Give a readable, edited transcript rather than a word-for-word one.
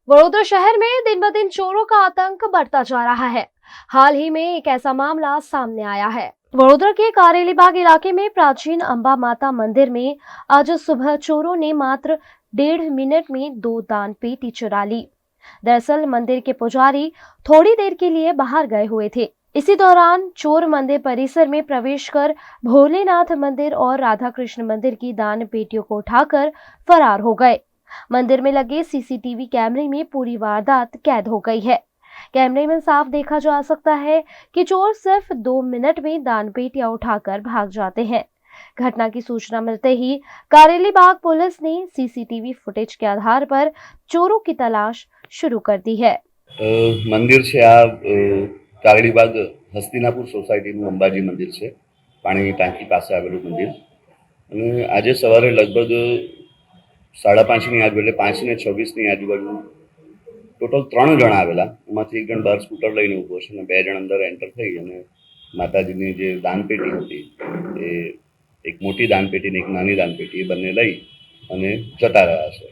वडोदरा शहर में दिन ब दिन चोरों का आतंक बढ़ता जा रहा है। हाल ही में एक ऐसा मामला सामने आया है। वडोदरा के कारेली बाग इलाके में प्राचीन अंबा माता मंदिर में आज सुबह चोरों ने मात्र 1.5 मिनट में 2 दान पेटी चुरा ली। दरअसल मंदिर के पुजारी थोड़ी देर के लिए बाहर गए हुए थे। इसी दौरान चोर मंदिर परिसर में प्रवेश कर भोलेनाथ मंदिर और राधा कृष्ण मंदिर की दान पेटियों को उठाकर फरार हो गए। मंदिर में लगे सीसीटीवी कैमरे में पूरी वारदात कैद हो गई है। कैमरे में साफ देखा जा सकता है कि चोर सिर्फ 2 मिनट में दान पेटियां उठाकर भाग जाते हैं। घटना की सूचना मिलते ही कारेली बाग पुलिस ने सीसीटीवी फुटेज के आधार पर चोरों की तलाश शुरू कर दी है। મંદિર છે આ કાગડીબાગ હસ્તિનાપુર સોસાયટીનું અંબાજી મંદિર છે, પાણીની ટાંકી પાસે આવેલું મંદિર. અને આજે સવારે લગભગ 5:30ની આજુ એટલે 5:26ની આજુબાજુ ટોટલ 3 જણા આવેલા. એમાંથી એક જણ બહાર સ્કૂટર લઈને ઊભો છે અને 2 જણ અંદર એન્ટર થઈ અને માતાજીની જે દાનપેટી હતી એ એક મોટી દાનપેટી ને એક નાની દાનપેટી એ બંને લઈ અને જતા રહ્યા છે.